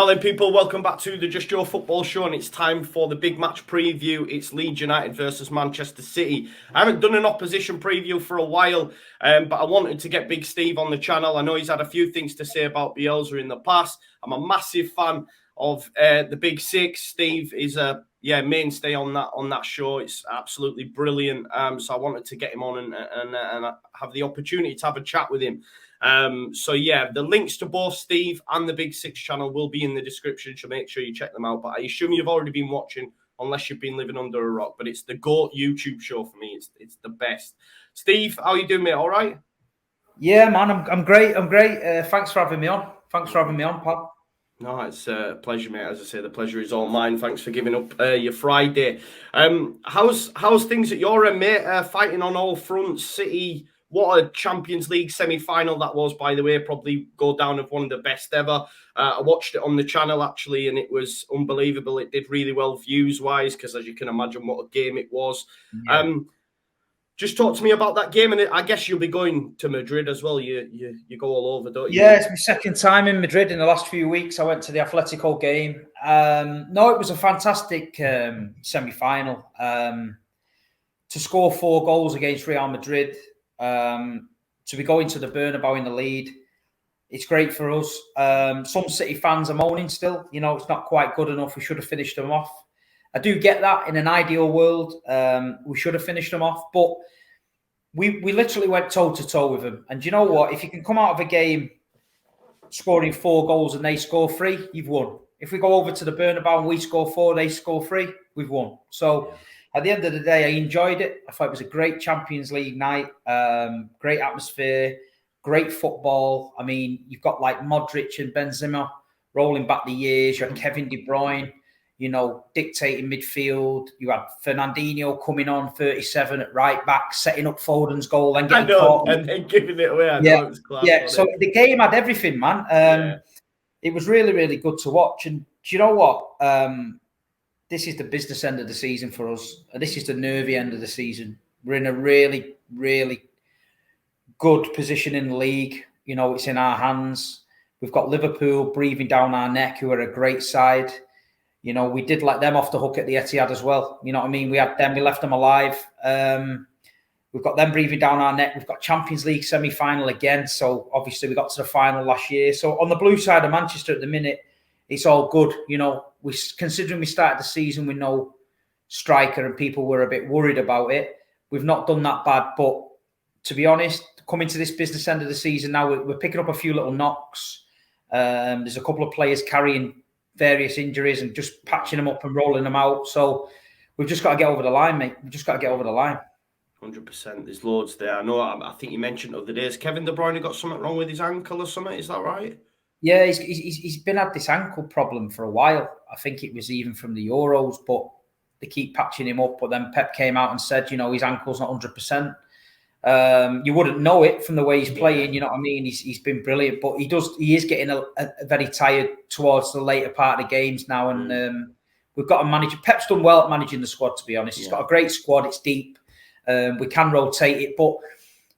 Hello people, welcome back to the Just Joe Football Show, and it's time for the big match preview. It's Leeds United versus Manchester City. I haven't done an opposition preview for a while, but I wanted to get Big Steve on the channel. I know he's had a few things to say about Bielsa in the past. I'm a massive fan of the Big Six. Steve is a mainstay on that show. It's absolutely brilliant. So I wanted to get him on and have the opportunity to have a chat with him. The links to both Steve and the Big Six channel will be in the description, so make sure you check them out. But I assume you've already been watching, unless you've been living under a rock. But it's the GOAT YouTube show for me. It's the best. Steve, how you doing, mate? All right? Yeah, man, I'm great. Thanks for having me on. Pal. No, it's a pleasure, mate. As I say, the pleasure is all mine. Thanks for giving up your Friday. How's things at your end, mate? Fighting on all fronts. City. What a Champions League semi-final that was, by the way. Probably go down as one of the best ever. I watched it on the channel, actually, and it was unbelievable. It did really well views-wise, because as you can imagine, what a game it was. Yeah. Just talk to me about that game, and I guess you'll be going to Madrid as well. You go all over, don't you? Yeah, it's my second time in Madrid in the last few weeks. I went to the Atletico game. No, it was a fantastic semi-final. To score 4 goals against Real Madrid, to be going to the Bernabeu in the lead, it's great for us. Some City fans are moaning still. You know, it's not quite good enough. We should have finished them off. I do get that. In an ideal world, we should have finished them off. But we literally went toe-to-toe with them. And you know what? If you can come out of a game scoring 4 goals and they score 3, you've won. If we go over to the Bernabeu and we score 4, they score 3, we've won. So at the end of the day, I enjoyed it. I thought it was a great Champions League night, great atmosphere, great football. I mean, you've got like Modric and Benzema rolling back the years. You had Kevin De Bruyne, you know, dictating midfield. You had Fernandinho coming on 37 at right back, setting up Foden's goal, then getting caught. And then giving it away. It was class, so the game had everything, man. It was really, really good to watch. And do you know what? This is the business end of the season for us. This is the nervy end of the season. We're in a really, really good position in the league. You know, it's in our hands. We've got Liverpool breathing down our neck, who are a great side. You know, we did let them off the hook at the Etihad as well. You know what I mean? We had them, we left them alive. We've got them breathing down our neck. We've got Champions League semi-final again. So obviously we got to the final last year. So on the blue side of Manchester at the minute, it's all good. You know, considering we started the season with no striker and people were a bit worried about it, we've not done that bad. But to be honest, coming to this business end of the season now, we're picking up a few little knocks. There's a couple of players carrying various injuries and just patching them up and rolling them out. So we've just got to get over the line, mate. We've just got to get over the line. 100%. There's loads there. I know. I think you mentioned the other days, Kevin De Bruyne got something wrong with his ankle or something. Is that right? Yeah, he's been had this ankle problem for a while. I think it was even from the Euros, but they keep patching him up. But then Pep came out and said, you know, his ankle's not 100%. You wouldn't know it from the way he's playing. You know what I mean? He's been brilliant, but he is getting a very tired towards the later part of the games now. And we've got to manage. Pep's done well at managing the squad, to be honest. He's got a great squad. It's deep. We can rotate it, but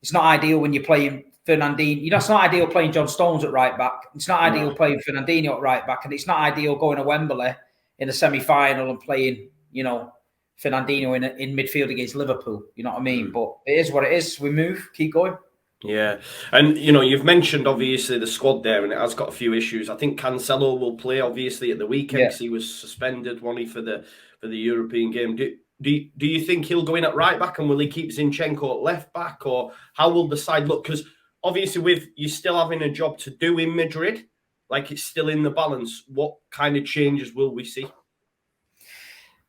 it's not ideal when you're playing Fernandinho. You know, it's not ideal playing John Stones at right back. It's not ideal playing Fernandinho at right back, and it's not ideal going to Wembley in a semi-final and playing, you know, Fernandinho in midfield against Liverpool. You know what I mean? But it is what it is. We move, keep going. Yeah, and you know, you've mentioned obviously the squad there, and it has got a few issues. I think Cancelo will play obviously at the weekend because he was suspended, wasn't he, for the European game. Do you think he'll go in at right back, and will he keep Zinchenko at left back, or how will the side look? Because obviously, with you still having a job to do in Madrid, like it's still in the balance. What kind of changes will we see?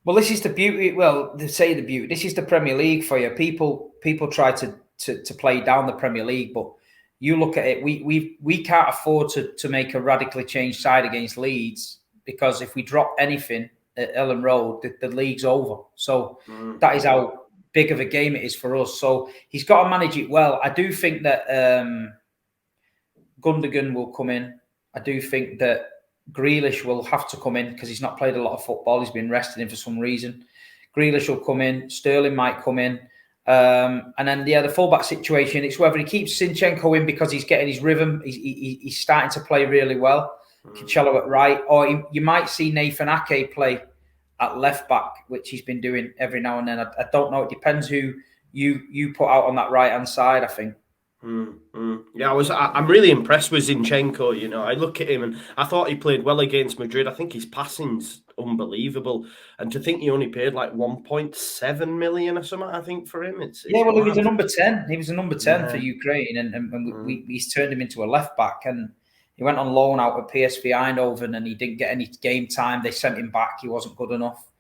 Well, this is the beauty. Well, they say the beauty. This is the Premier League for you. People try to play down the Premier League, but you look at it. We can't afford to make a radically changed side against Leeds, because if we drop anything at Ellen Road, the league's over. So that is how big of a game it is for us. So he's got to manage it well. I do think that Gundogan will come in. I do think that Grealish will have to come in because he's not played a lot of football. He's been rested in for some reason. Grealish will come in. Sterling might come in. And then, the fullback situation, it's whether he keeps Zinchenko in because he's getting his rhythm. He's starting to play really well. Cancelo at right, or you might see Nathan Ake play at left back, which he's been doing every now and then. I don't know. It depends who you put out on that right hand side, I think. Yeah, I'm really impressed with Zinchenko. You know, I look at him and I thought he played well against Madrid. I think his passing's unbelievable, and to think he only paid like 1.7 million or something, I think, for him. It's well, mad. he was a number 10. He was a number 10 for Ukraine, and he's turned him into a left back, and he went on loan out at PSV Eindhoven, and he didn't get any game time. They sent him back. He wasn't good enough,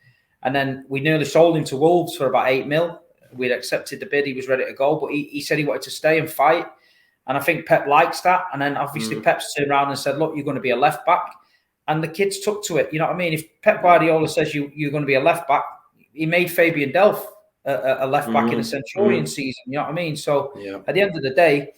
and then we nearly sold him to Wolves for about 8 mil. We'd accepted the bid. He was ready to go, but he said he wanted to stay and fight. And I think Pep likes that. And then obviously Pep's turned around and said, look, you're going to be a left back. And the kids took to it. You know what I mean? If Pep Guardiola says you're going to be a left back, he made Fabian Delph a left back in a Centurion season. You know what I mean? So at the end of the day,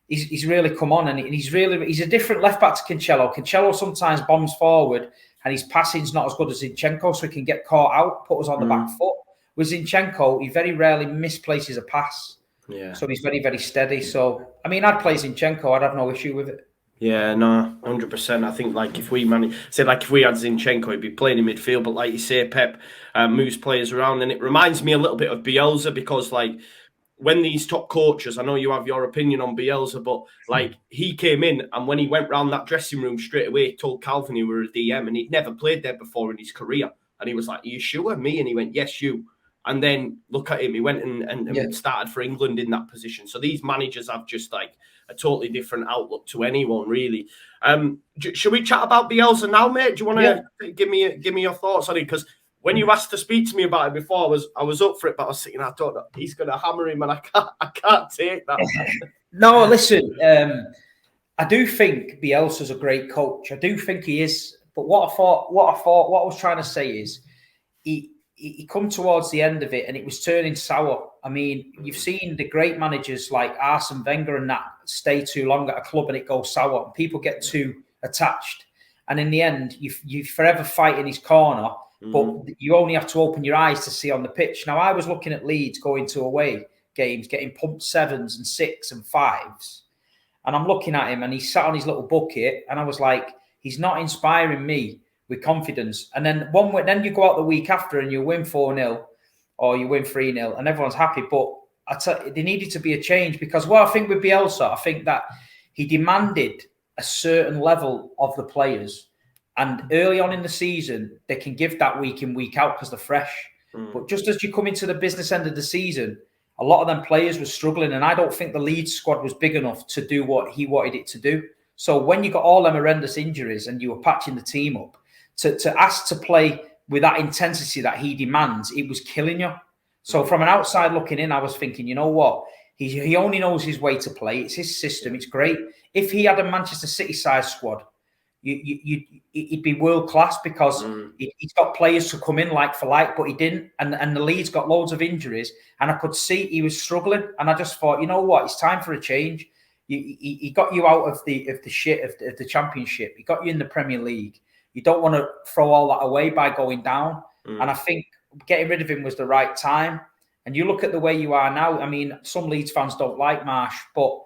he's really come on, and he's a different left back to Cancelo. Cancelo sometimes bombs forward and his passing's not as good as Zinchenko, so he can get caught out, put us on the back foot. With Zinchenko, he very rarely misplaces a pass. Yeah. So he's very, very steady. So, I mean, I'd play Zinchenko. I'd have no issue with it. Yeah, no, 100%. I think, like, if we had Zinchenko, he'd be playing in midfield. But like you say, Pep moves players around. And it reminds me a little bit of Bielsa, because, like, when these top coaches, I know you have your opinion on Bielsa, but, like, he came in and when he went round that dressing room straight away, he told Calvin he were a DM and he'd never played there before in his career. And he was like, are you sure? Me? And he went, yes, you. And then look at him, he went and started for England in that position. So these managers have just like a totally different outlook to anyone, really. Should we chat about Bielsa now, mate? Do you want to give me your thoughts on it? Because when you asked to speak to me about it before, I was up for it, but I was thinking, I don't know, he's going to hammer him, and I can't take that. No, listen, I do think Bielsa's a great coach. I do think he is. But what I was trying to say is he come towards the end of it and it was turning sour. I mean, you've seen the great managers like Arsene Wenger and that stay too long at a club and it goes sour and people get too attached. And in the end, you forever fight in his corner, but you only have to open your eyes to see on the pitch. Now, I was looking at Leeds going to away games, getting pumped 7s and 6s and 5s. And I'm looking at him and he's sat on his little bucket and I was like, he's not inspiring me with confidence. And then then you go out the week after and you win 4-0 or you win 3-0 and everyone's happy. But there needed to be a change, because what I think with Bielsa, I think that he demanded a certain level of the players. And early on in the season, they can give that week in, week out because they're fresh. But just as you come into the business end of the season, a lot of them players were struggling. And I don't think the Leeds squad was big enough to do what he wanted it to do. So when you got all them horrendous injuries and you were patching the team up, to ask to play with that intensity that he demands, it was killing you. So from an outside looking in, I was thinking, you know what? He only knows his way to play. It's his system. It's great. If he had a Manchester City-sized squad, he'd be world class, because he's got players to come in like for like, but he didn't. And the Leeds got loads of injuries, and I could see he was struggling. And I just thought, you know what? It's time for a change. He got you out of the shit of the Championship. He got you in the Premier League. You don't want to throw all that away by going down. And I think getting rid of him was the right time. And you look at the way you are now. I mean, some Leeds fans don't like Marsh, but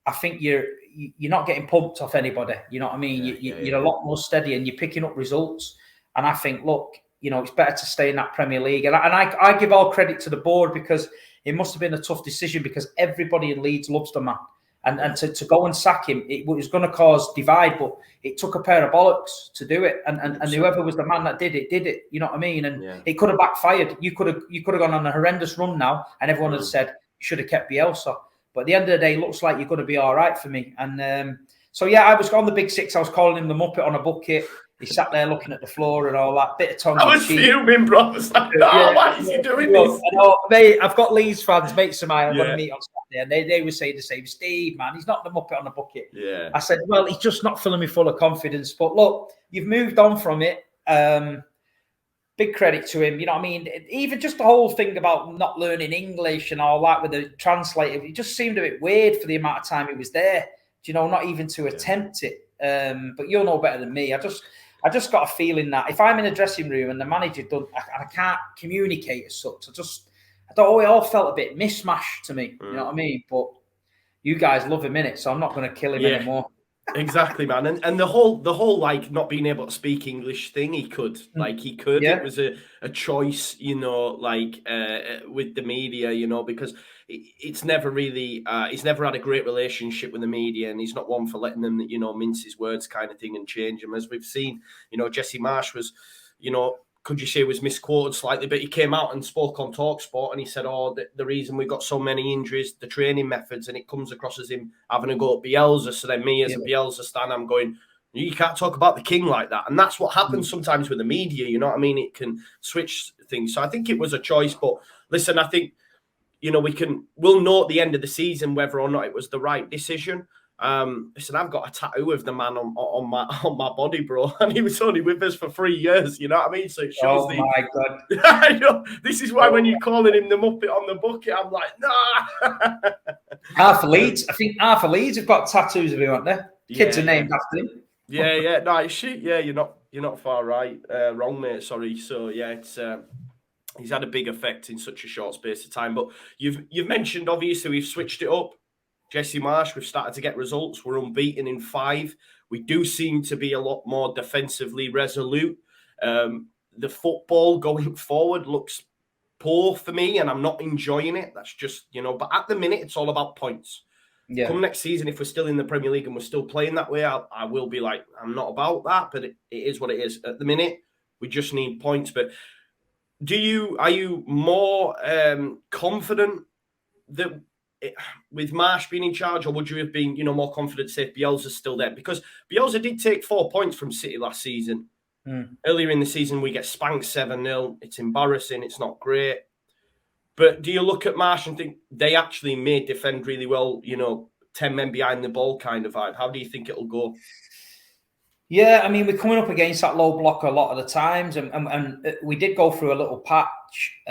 I think you're not getting pumped off anybody. You know what I mean? You're a lot more steady and you're picking up results. And I think, look, you know, it's better to stay in that Premier League. And I give all credit to the board, because it must have been a tough decision, because everybody in Leeds loves the man. And to go and sack him, it was going to cause divide, but it took a pair of bollocks to do it. And whoever was the man that did it. You know what I mean? And it could have backfired. You could have gone on a horrendous run now, and everyone had said, you should have kept Bielsa. But at the end of the day, it looks like you're going to be all right for me. And so, yeah, I was on the Big Six. I was calling him the Muppet on a bucket. He sat there looking at the floor and all that. Bit of tongue. I was fuming, bro. I was like, why is he doing this? I know, mate, I've got Leeds fans, mates of mine, I'm going to meet on Saturday, and they would say the same. Steve, man, he's not the Muppet on a bucket. Yeah. I said, well, he's just not filling me full of confidence. But look, you've moved on from it. Big credit to him. You know what I mean? Even just the whole thing about not learning English and all that with the translator, it just seemed a bit weird for the amount of time he was there. You know, not even to attempt it. But you'll know better than me. I just got a feeling that if I'm in a dressing room and the manager I can't communicate as such, it all felt a bit mismatched to me. You know what I mean? But you guys love him in it, so I'm not going to kill him anymore. Exactly, man, and the whole like not being able to speak English thing, he could. It Yeah, was a choice, like with the media, because it's never really he's never had a great relationship with the media, and he's not one for letting them, mince his words kind of thing and change them, as we've seen. Jesse Marsh was, could you say was misquoted slightly, but he came out and spoke on TalkSport and he said, the reason we've got so many injuries, the training methods, and it comes across as him having a go at Bielsa. So then me as a Bielsa stan, I'm going, you can't talk about the king like that. And that's what happens sometimes with the media, you know what I mean? It can switch things. So I think it was a choice, but listen, I think, we'll know at the end of the season whether or not it was the right decision. Listen, I've got a tattoo of the man on my body, bro, and he was only with us for 3 years. You know what I mean? So it shows my God. I know. This is why when you're calling him the Muppet on the bucket, I'm like, nah. Half of Leeds, I think half of Leeds have got tattoos of him, aren't they? Kids are named after him. Yeah. No, shit. Yeah, you're not far wrong, mate. Sorry. So yeah, it's he's had a big effect in such a short space of time. But you've mentioned, obviously, we've switched it up. Jesse Marsh, we've started to get results. We're unbeaten in 5. We do seem to be a lot more defensively resolute. The football going forward looks poor for me, and I'm not enjoying it. That's just, but at the minute, it's all about points. Yeah. Come next season, if we're still in the Premier League and we're still playing that way, I will be like, I'm not about that, but it is what it is. At the minute, we just need points. But are you more confident that with Marsh being in charge, or would you have been, more confident, say, if Bielsa's still there? Because Bielsa did take 4 points from City last season. Earlier in the season, we get spanked 7-0. It's embarrassing. It's not great. But do you look at Marsh and think they actually may defend really well, 10 men behind the ball kind of vibe? How do you think it'll go? Yeah, I mean, we're coming up against that low block a lot of the times, and we did go through a little patch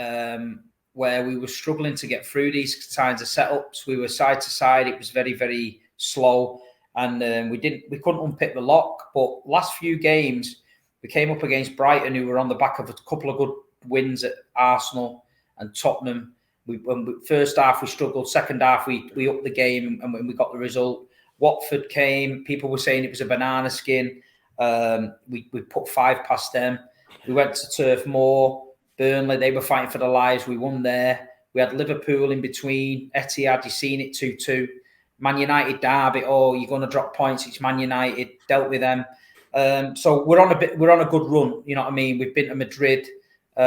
where we were struggling to get through these kinds of setups. We were side to side. It was very, very slow, and we couldn't unpick the lock. But last few games, we came up against Brighton, who were on the back of a couple of good wins at Arsenal and Tottenham. First half we struggled. Second half we upped the game and we got the result. Watford came. People were saying it was a banana skin. We put 5 past them. We went to Turf Moor. Burnley, they were fighting for their lives. We won there. We had Liverpool in between. Etihad, you've seen it 2-2. Man United derby. Oh, you're going to drop points. It's Man United. Dealt with them. So we're on a good run. You know what I mean? We've been to Madrid. We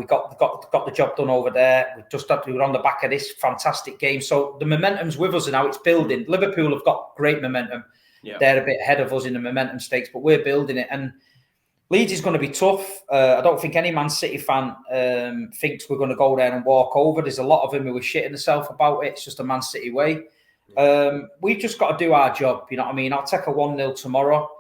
got the job done over there. We were on the back of this fantastic game. So the momentum's with us now. It's building. Liverpool have got great momentum. Yeah. They're a bit ahead of us in the momentum stakes, but we're building it. And Leeds is going to be tough. I don't think any Man City fan thinks we're going to go there and walk over. There's a lot of them who are shitting themselves about it. It's just a Man City way. We've just got to do our job. You know what I mean? I'll take a 1-0 tomorrow.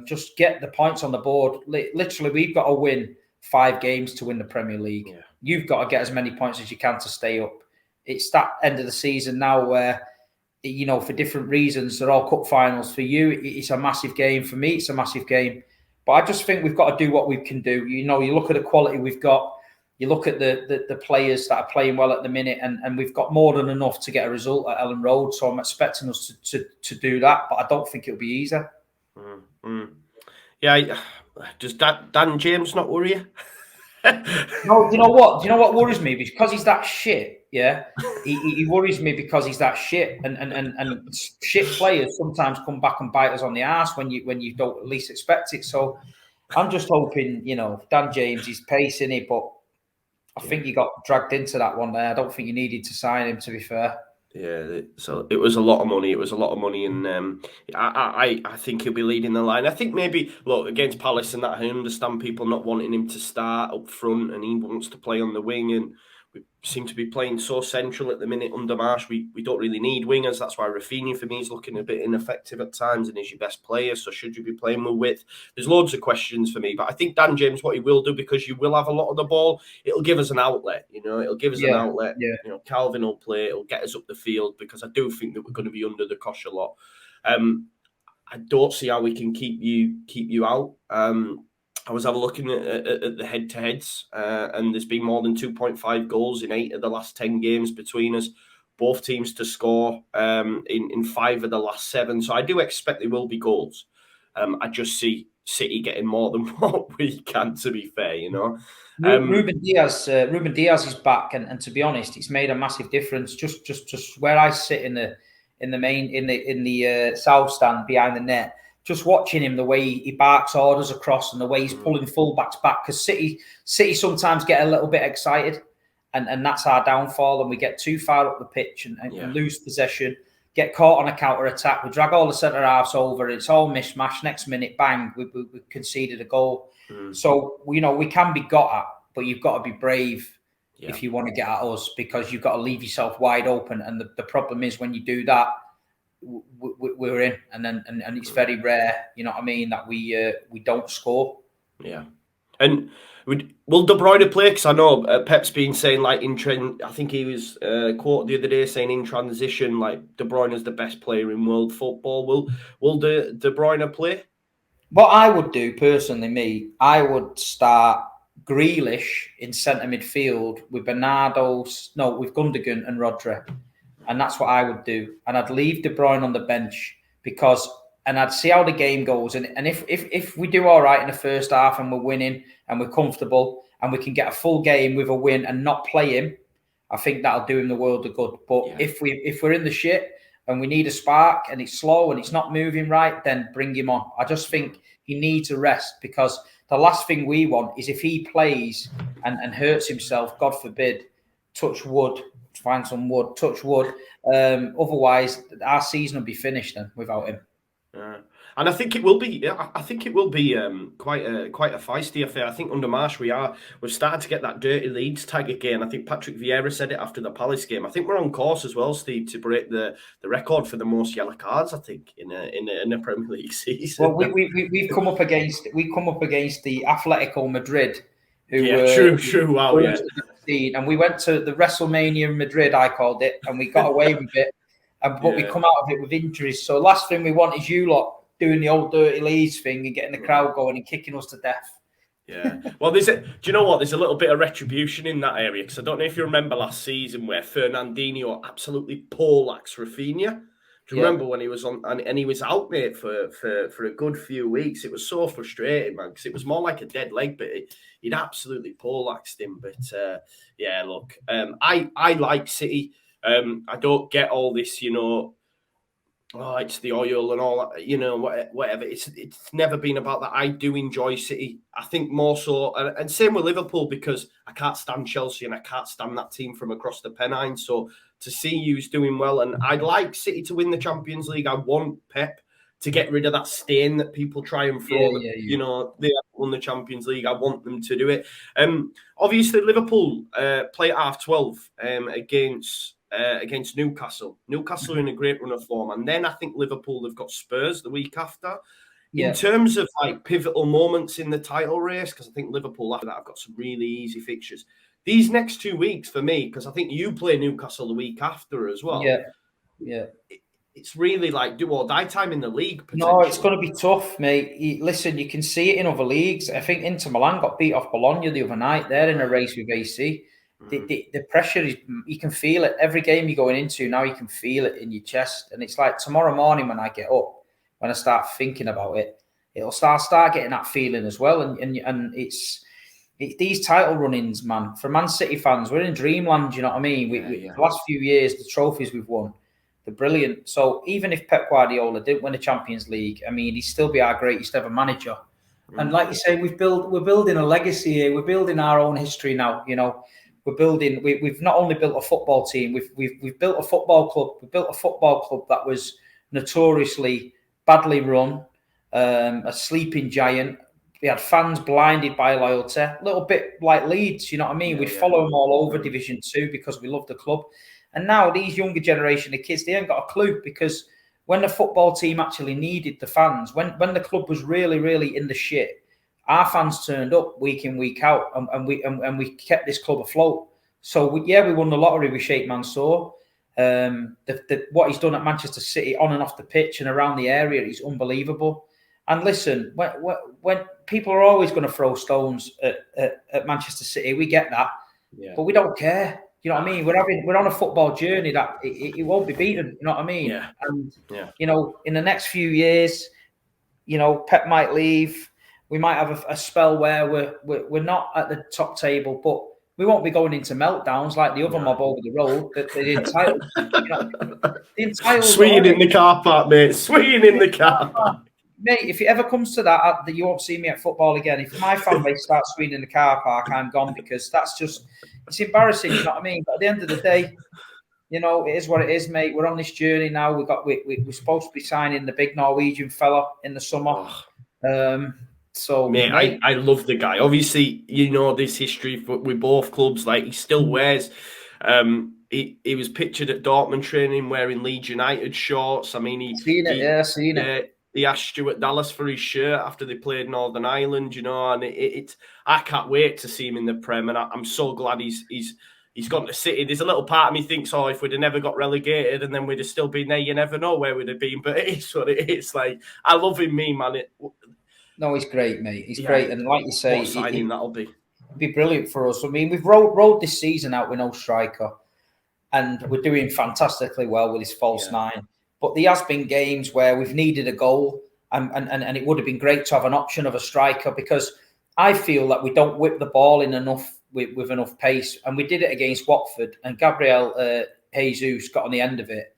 Just get the points on the board. Literally, we've got to win 5 games to win the Premier League. Yeah. You've got to get as many points as you can to stay up. It's that end of the season now where, for different reasons, they're all cup finals. For you, it's a massive game. For me, it's a massive game. But I just think we've got to do what we can do. You look at the quality we've got. You look at the players that are playing well at the minute, and we've got more than enough to get a result at Ellen Road. So I'm expecting us to do that, but I don't think it'll be easy. Yeah, does Dan James not worry you? No, do you know what worries me? Because he's that shit, yeah? He worries me because he's that shit. And shit players sometimes come back and bite us on the arse when you don't least expect it. So I'm just hoping, Dan James, he's pacing it, but I think you got dragged into that one there. I don't think you needed to sign him, to be fair. Yeah, so it was a lot of money. And I think he'll be leading the line. I think maybe, look, against Palace and that, I understand people not wanting him to start up front, and he wants to play on the wing, and we seem to be playing so central at the minute under Marsh. We don't really need wingers. That's why Rafinha, for me, is looking a bit ineffective at times and is your best player. So should you be playing with width? There's loads of questions for me. But I think Dan James, what he will do, because you will have a lot of the ball, it'll give us an outlet. It'll give us an outlet. Yeah. Calvin will play. It'll get us up the field, because I do think that we're going to be under the cosh a lot. I don't see how we can keep you out. I was looking at the head-to-heads, and there's been more than 2.5 goals in 8 of the last 10 games between us. both teams to score in 5 of the last 7. So I do expect there will be goals. I just see City getting more than what we can, to be fair, you know. Ruben Diaz is back, and to be honest, it's made a massive difference. Just where I sit in the south stand behind the net, just watching him, the way he barks orders across and the way he's pulling fullbacks back, because City sometimes get a little bit excited, and that's our downfall, and we get too far up the pitch and lose possession, get caught on a counter attack. We drag all the centre halves over. It's all mishmash. Next minute, bang, we conceded a goal. So we can be got at, but you've got to be brave if you want to get at us, because you've got to leave yourself wide open. And the problem is, when you do that, we're in, and it's very rare, you know what I mean, that we don't score. Yeah. And will De Bruyne play? Because I know Pep's been saying, like, I think he was quoted the other day saying in transition, like, De Bruyne is the best player in world football. Will De Bruyne play? What I would do personally, I would start Grealish in centre midfield with with Gundogan and Rodri. And that's what I would do. And I'd leave De Bruyne on the bench, and I'd see how the game goes. And if we do all right in the first half and we're winning and we're comfortable and we can get a full game with a win and not play him, I think that'll do him the world of good. But if we're in the shit and we need a spark and it's slow and it's not moving right, then bring him on. I just think he needs a rest, because the last thing we want is if he plays and hurts himself, God forbid, touch wood, find some wood, touch wood. Otherwise, our season will be finished then without him. And I think it will be. I think it will be quite a feisty affair. I think under Marsh we've started to get that dirty Leeds tag again. I think Patrick Vieira said it after the Palace game. I think we're on course as well, Steve, to break the record for the most yellow cards, I think, in a Premier League season. Well, we've come up against the Atletico Madrid, who true. Wow, yeah. And we went to the WrestleMania in Madrid, I called it, and we got away with it. But we come out of it with injuries. So last thing we want is you lot doing the old dirty Leeds thing and getting the crowd going and kicking us to death. Yeah. Well, do you know what? There's a little bit of retribution in that area, because I don't know if you remember last season where Fernandinho absolutely poleaxed Rafinha. Do you remember when he was on and he was out, mate, for a good few weeks? It was so frustrating, man, because it was more like a dead leg, but he'd absolutely poleaxed him. But look, I like City. I don't get all this, it's the oil and all that, whatever. It's never been about that. I do enjoy City. I think more so, and same with Liverpool, because I can't stand Chelsea and I can't stand that team from across the Pennines. So to see you's doing well, and I'd like City to win the Champions League. I want Pep to get rid of that stain that people try and throw. They have won the Champions League. I want them to do it. Obviously, Liverpool play at half 12 against Newcastle. Newcastle are in a great run of form. And then I think Liverpool have got Spurs the week after. Yeah. In terms of like pivotal moments in the title race, because I think Liverpool after that have got some really easy fixtures. These next 2 weeks for me, because I think you play Newcastle the week after as well. Yeah. It's really like do or die time in the league. No, it's going to be tough, mate. Listen, you can see it in other leagues. I think Inter Milan got beat off Bologna the other night. They're in a race with AC. The pressure is, you can feel it. Every game you're going into now, you can feel it in your chest. And it's like tomorrow morning when I get up, when I start thinking about it, it'll start getting that feeling as well. And it's these title run-ins, man. For Man City fans, we're in dreamland. You know what I mean? The last few years, the trophies we've won, they're brilliant. So even if Pep Guardiola didn't win the Champions League, I mean, he'd still be our greatest ever manager. And like you say, we're building a legacy here. We're building our own history now. We're building. We've not only built a football team. We've built a football club. We built a football club that was notoriously badly run, a sleeping giant. We had fans blinded by loyalty, a little bit like Leeds. You know what I mean? We'd follow them all over Division 2 because we love the club. And now these younger generation of kids, they ain't got a clue, because when the football team actually needed the fans, when the club was really, really in the shit, our fans turned up week in, week out, and we kept this club afloat. So we won the lottery with Sheikh Mansour. What he's done at Manchester City on and off the pitch and around the area is unbelievable. And listen, when people are always going to throw stones at Manchester City, we get that, but we don't care. You know what I mean? We're on a football journey that it won't be beaten. You know what I mean? Yeah. And you know, in the next few years, you know, Pep might leave. We might have a spell where we're not at the top table, but we won't be going into meltdowns like the other mob over the road. The entitled, you know, the entitled. Swinging in the car park, mate. Swinging in the car park. Mate, if it ever comes to that you won't see me at football again. If my fan base starts swinging in the car park, I'm gone, because that's just, it's embarrassing, you know what I mean? But at the end of the day, you know, it is what it is, mate. We're on this journey now. We're supposed to be signing the big Norwegian fella in the summer. So, mate, I love the guy. Obviously, you know, this history with both clubs. Like, he still wears. He was pictured at Dortmund training wearing Leeds United shorts. I mean, seen it. He asked Stuart Dallas for his shirt after they played Northern Ireland, you know, and I can't wait to see him in the Prem, and I'm so glad he's gone to City. There's a little part of me thinks, oh, if we'd have never got relegated and then we'd have still been there, you never know where we'd have been. But it is what it is. Like, I love him, man. No, he's great, mate. He's great, and like you say, what signing that'll be. It'd be brilliant for us. I mean, we've rode this season out with no striker, and we're doing fantastically well with this false nine. But there has been games where we've needed a goal, and it would have been great to have an option of a striker, because I feel that we don't whip the ball in enough with enough pace, and we did it against Watford, and Gabriel Jesus got on the end of it,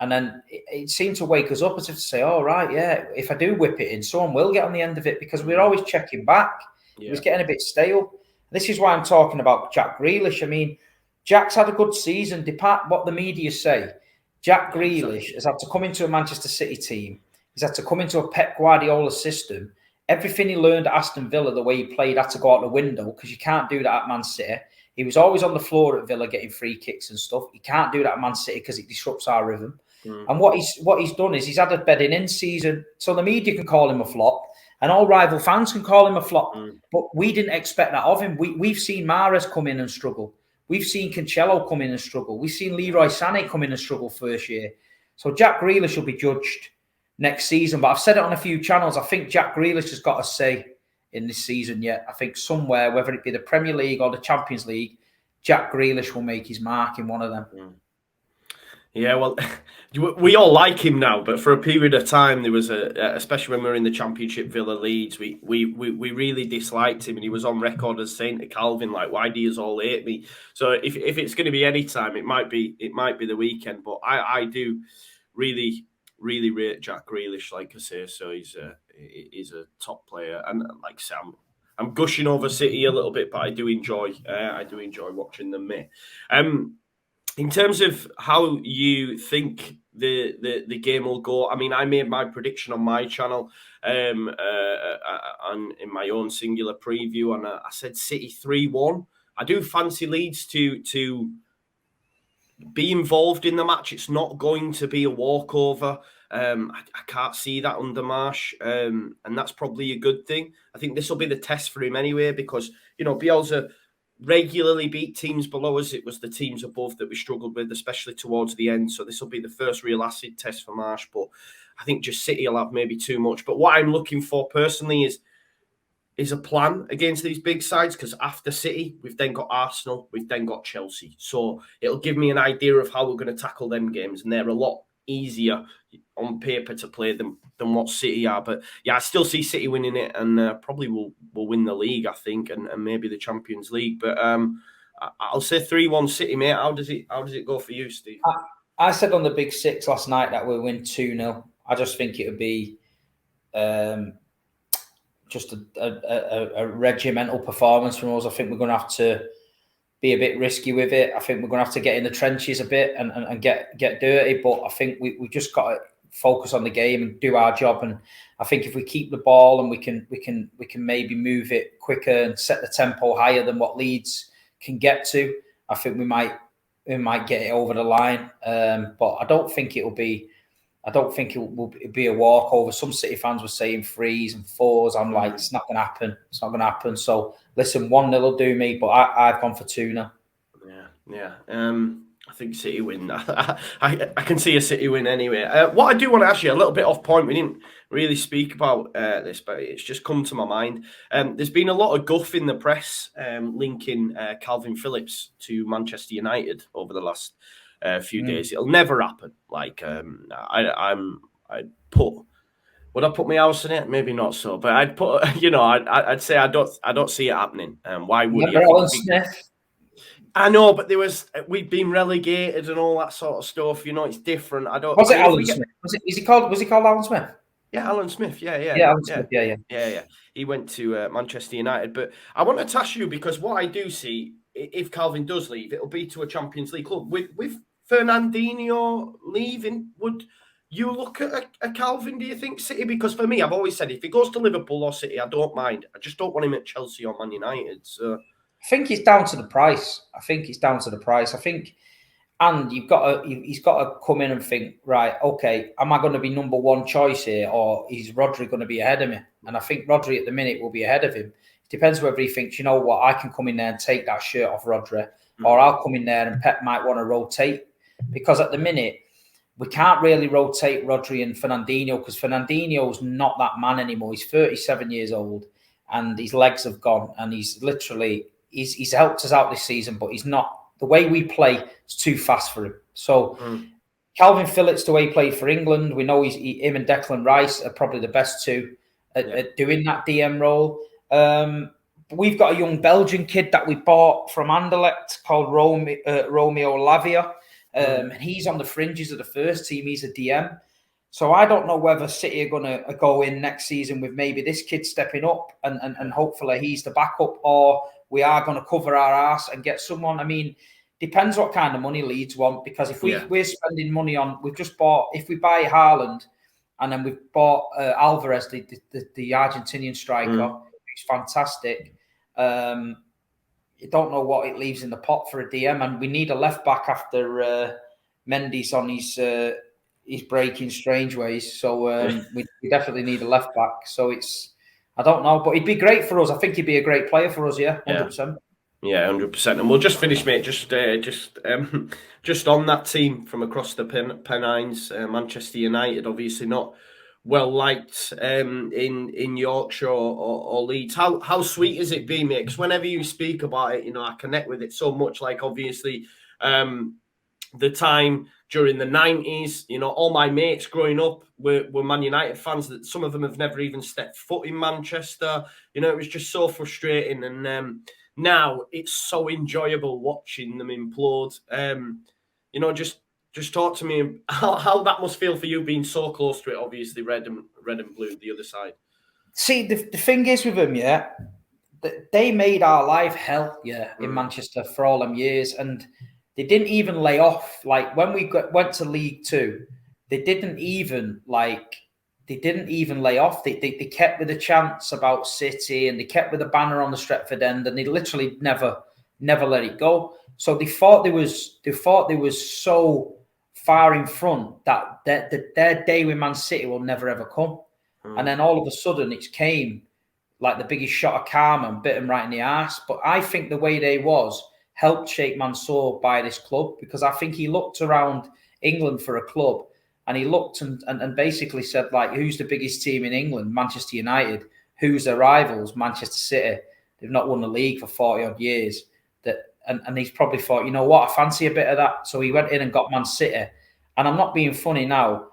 and then it seemed to wake us up as if to say, "Oh right, yeah, if I do whip it in, someone will get on the end of it," because we're always checking back. It was getting a bit stale. This is why I'm talking about Jack Grealish. I mean, Jack's had a good season. Depart what the media say. Jack Grealish has had to come into a Manchester City team. He's had to come into a Pep Guardiola system. Everything he learned at Aston Villa, the way he played, had to go out the window, because you can't do that at Man City. He was always on the floor at Villa getting free kicks and stuff. You can't do that at Man City because it disrupts our rhythm. And what he's done is he's had a bedding in season, so the media can call him a flop, and all rival fans can call him a flop. But we didn't expect that of him. We've seen Mahrez come in and struggle. We've seen Cancelo come in and struggle. We've seen Leroy Sané come in and struggle first year. So Jack Grealish will be judged next season. But I've said it on a few channels. I think Jack Grealish has got a say in this season yet. I think somewhere, whether it be the Premier League or the Champions League, Jack Grealish will make his mark in one of them. Yeah, well, we all like him now, but for a period of time, there was especially when we were in the Championship, Villa Leeds, we really disliked him, and he was on record as saying to Calvin, like, "Why do you all hate me?" So if it's going to be any time, it might be the weekend. But I do really rate Jack Grealish, like I say. So he's a top player, and like Sam. I'm gushing over City a little bit, but I do enjoy watching them, mate. In terms of how you think the game will go, I mean, I made my prediction on my channel and in my own singular preview, and I said City 3-1. I do fancy Leeds to be involved in the match. It's not going to be a walkover. I can't see that under Marsh, and that's probably a good thing. I think this will be the test for him anyway, because, you know, Bielsa regularly beat teams below us. It was the teams above that we struggled with, especially towards the end. So this will be the first real acid test for Marsh. But I think just City will have maybe too much. But what I'm looking for personally is a plan against these big sides, because after City, we've then got Arsenal, we've then got Chelsea. So it'll give me an idea of how we're going to tackle them games, and they're a lot easier on paper to play than what City are. But yeah, I still see City winning it, and probably will win the league, I think, and maybe the Champions League. But I'll say 3-1 City, mate. How does it go for you, Steve? I said on the Big Six last night that we'll win 2-0. I just think it would be just a regimental performance from us. I think we're going to have to be a bit risky with it. I think we're going to have to get in the trenches a bit and get dirty. But I think we just got to focus on the game and do our job. And I think if we keep the ball and we can maybe move it quicker and set the tempo higher than what Leeds can get to, I think we might get it over the line. But I don't think it will be a walkover. Some City fans were saying 3s and 4s. I'm like, it's not going to happen. It's not going to happen. So listen, 1-0 will do me, but I've gone for 2 now. Yeah. I think City win. I can see a City win anyway. What I do want to ask you, a little bit off point, we didn't really speak about this, but it's just come to my mind. There's been a lot of guff in the press linking Calvin Phillips to Manchester United over the last few days. It'll never happen. Like would I put my house in it? Maybe not so, but I'd put, I'd say I don't see it happening. Why would you? Erling Smith. I know, but we've been relegated and all that sort of stuff. It's different. I don't. Was it Alan Smith? Was he called Alan Smith? Yeah, Alan Smith. Yeah. Alan Smith. Yeah. He went to Manchester United, but I want to ask you, because what I do see, if Calvin does leave, it'll be to a Champions League club. With Fernandinho leaving, would you look at a Calvin? Do you think City? Because for me, I've always said if he goes to Liverpool or City, I don't mind. I just don't want him at Chelsea or Man United. So. I think it's down to the price. And he's got to come in and think, right, okay, am I going to be number one choice here, or is Rodri going to be ahead of me? And I think Rodri at the minute will be ahead of him. It depends whether he thinks, you know what, I can come in there and take that shirt off Rodri, or I'll come in there and Pep might want to rotate. Because at the minute, we can't really rotate Rodri and Fernandinho, because Fernandinho's not that man anymore. He's 37 years old and his legs have gone, and he's literally... He's helped us out this season, but he's not. The way we play is too fast for him. So Calvin Phillips, the way he played for England, we know him and Declan Rice are probably the best two at doing that DM role. We've got a young Belgian kid that we bought from Anderlecht called Romeo Lavia. And he's on the fringes of the first team. He's a DM. So I don't know whether City are going to go in next season with maybe this kid stepping up and hopefully he's the backup, or we are going to cover our ass and get someone. I mean, depends what kind of money Leeds want, because if we're spending money on, if we buy Haaland and then we've bought Alvarez, the Argentinian striker, who's fantastic. You don't know what it leaves in the pot for a DM, and we need a left back after Mendy's on his breaking strange ways. So we definitely need a left back. So I don't know, but he'd be great for us. I think he'd be a great player for us. Yeah, 100%. Yeah, 100%. And we'll just finish, mate. Just on that team from across the Pennines, Manchester United, obviously not well liked in Yorkshire or Leeds. How sweet has it been, mate? Because whenever you speak about it, I connect with it so much. Like obviously, the time during the 90s, all my mates growing up were Man United fans. That some of them have never even stepped foot in Manchester. It was just so frustrating. And now it's so enjoyable watching them implode. Just talk to me how that must feel for you, being so close to it. Obviously, red and blue, the other side. See, the thing is with them, they made our life hell, in Manchester for all them years, and they didn't even lay off. Like when we went to League Two, they didn't even lay off. They kept with the chants about City, and they kept with the banner on the Stretford end, and they literally never let it go. So they thought they was so far in front that their day with Man City will never ever come. And then all of a sudden it came like the biggest shot of karma and bit him right in the arse. But I think the way they was helped shape Mansour by this club, because I think he looked around England for a club, and he looked and basically said, like, who's the biggest team in England? Manchester United. Who's their rivals? Manchester City. They've not won the league for 40 odd years. And he's probably thought, you know what, I fancy a bit of that. So he went in and got Man City. And I'm not being funny now.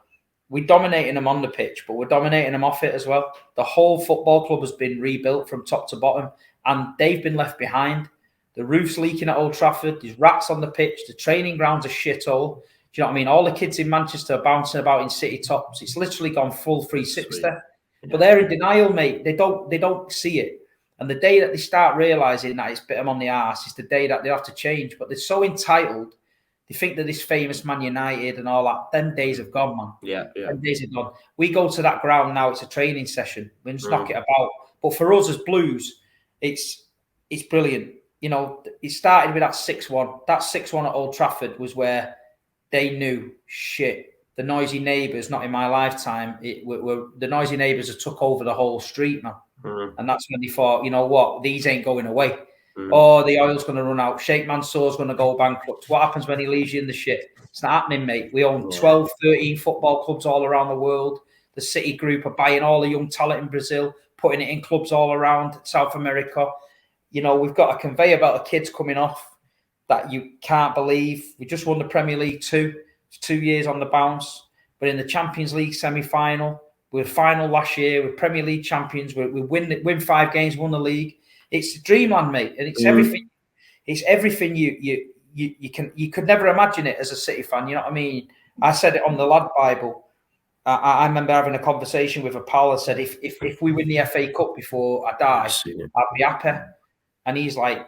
We're dominating them on the pitch, but we're dominating them off it as well. The whole football club has been rebuilt from top to bottom, and they've been left behind. The roof's leaking at Old Trafford. There's rats on the pitch. The training ground's a shithole. Do you know what I mean? All the kids in Manchester are bouncing about in city tops. It's literally gone full 360. Yeah. But they're in denial, mate. They don't see it. And the day that they start realising that it's bit them on the arse is the day that they have to change. But they're so entitled. They think that this famous Man United and all that, them days have gone, man. Yeah. Them days have gone. We go to that ground now, it's a training session. We just knock it about. But for us as Blues, it's brilliant. It started with that 6-1. That 6-1 at Old Trafford was where they knew, shit, the noisy neighbours, not in my lifetime, the noisy neighbours have took over the whole street, man. And that's when they thought, you know what, these ain't going away. Oh, the oil's going to run out. Sheikh Mansour's going to go bankrupt. What happens when he leaves you in the shit? It's not happening, mate. We own 12, 13 football clubs all around the world. The City Group are buying all the young talent in Brazil, putting it in clubs all around South America. You know, we've got a conveyor belt of kids coming off that you can't believe. We just won the Premier League 2 years on the bounce. But in the Champions League semi-final, we were final last year. We're Premier League champions. We win 5 games, won the league. It's dreamland, mate, and it's everything. It's everything you could never imagine it as a City fan. You know what I mean? I said it on the Lad Bible. I remember having a conversation with a pal and said, if we win the FA Cup before I die, I'd be happy. And he's like,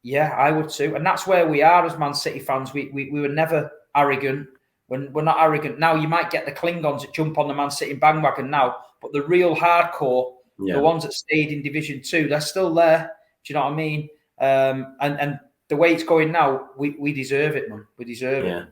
yeah, I would too. And that's where we are as Man City fans. We were never arrogant. We're not arrogant now. You might get the Klingons that jump on the Man City bandwagon now, but the real hardcore, the ones that stayed in Division 2, they're still there. Do you know what I mean? And the way it's going now, we deserve it, man. We deserve it.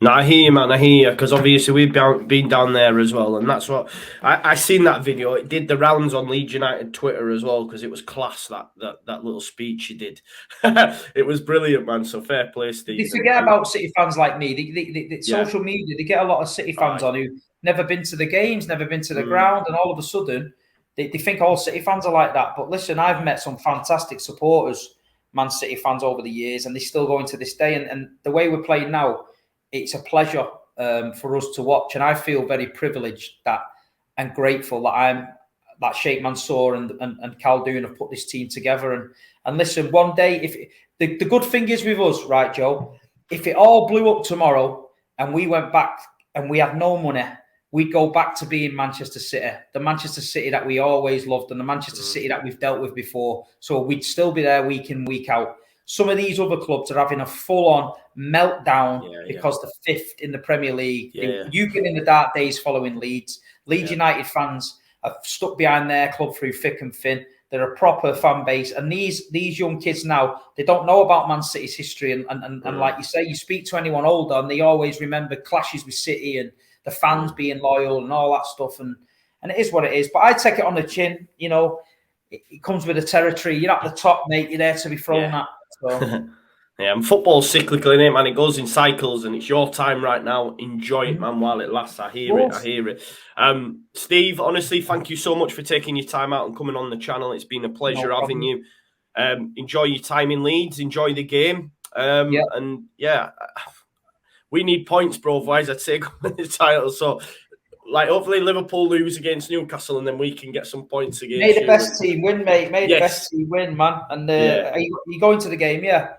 No, I hear you, man. I hear you, because obviously we've been down there as well, and that's what I seen that video. It did the rounds on Leeds United Twitter as well, because it was class, that little speech he did. It was brilliant, man. So fair play, Steve. They forget about City fans like me. The social media, they get a lot of City fans on who never been to the games, never been to the ground, and all of a sudden they think all City fans are like that. But listen, I've met some fantastic supporters, Man City fans, over the years, and they still go into this day. And the way we're playing now, it's a pleasure for us to watch, and I feel very privileged and grateful that Sheikh Mansour and Khaldoon have put this team together. And listen, one day, if the good thing is with us, right, Joe, if it all blew up tomorrow and we went back and we had no money, we'd go back to being Manchester City, the Manchester City that we always loved, and the Manchester City that we've dealt with before. So we'd still be there week in, week out. Some of these other clubs are having a full-on meltdown because they're 5th in the Premier League. You've been in the dark days following Leeds. Leeds United fans have stuck behind their club through thick and thin. They're a proper fan base. And these young kids now, they don't know about Man City's history. And like you say, you speak to anyone older and they always remember clashes with City and the fans being loyal and all that stuff. And it is what it is. But I take it on the chin. You know, it comes with the territory. You're at the top, mate. You're there to be thrown at. So. And football's cyclical, innit, man? It goes in cycles, and it's your time right now. Enjoy it, man, while it lasts. I hear it. Steve, honestly, thank you so much for taking your time out and coming on the channel. It's been a pleasure having you. Enjoy your time in Leeds. Enjoy the game. And we need points, bro. Otherwise, I'd say go win the title. So, like, hopefully Liverpool lose against Newcastle and then we can get some points against May the best team win, mate. May the best team win, man. And are you going to the game? Yeah.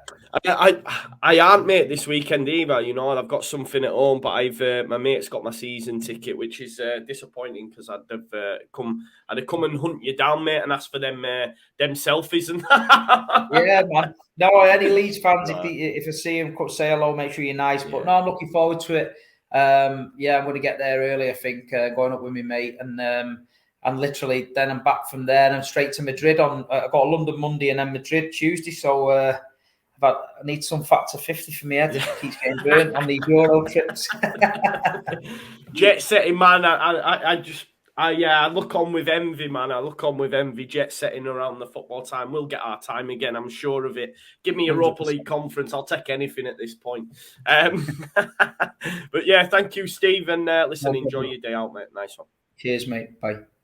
I aren't, mate, this weekend either, you know, and I've got something at home, but my mate's got my season ticket, which is disappointing, because I'd have come and hunt you down, mate, and ask for them selfies and that. Yeah, man. No, any Leeds fans, if I see them, say hello, make sure you're nice. But no, I'm looking forward to it. I'm going to get there early, I think, going up with my mate, and literally then I'm back from there and I'm straight to Madrid. I've got London Monday and then Madrid Tuesday, so I need some factor 50 for me head to keep getting burnt on these Euro trips. Jet setting, man. I look on with envy, man. I look on with envy. Jet setting around the football time. We'll get our time again, I'm sure of it. Give me a Europa League conference. I'll take anything at this point. But yeah, thank you, Steve. And listen, enjoy your day out, mate. Nice one. Cheers, mate. Bye.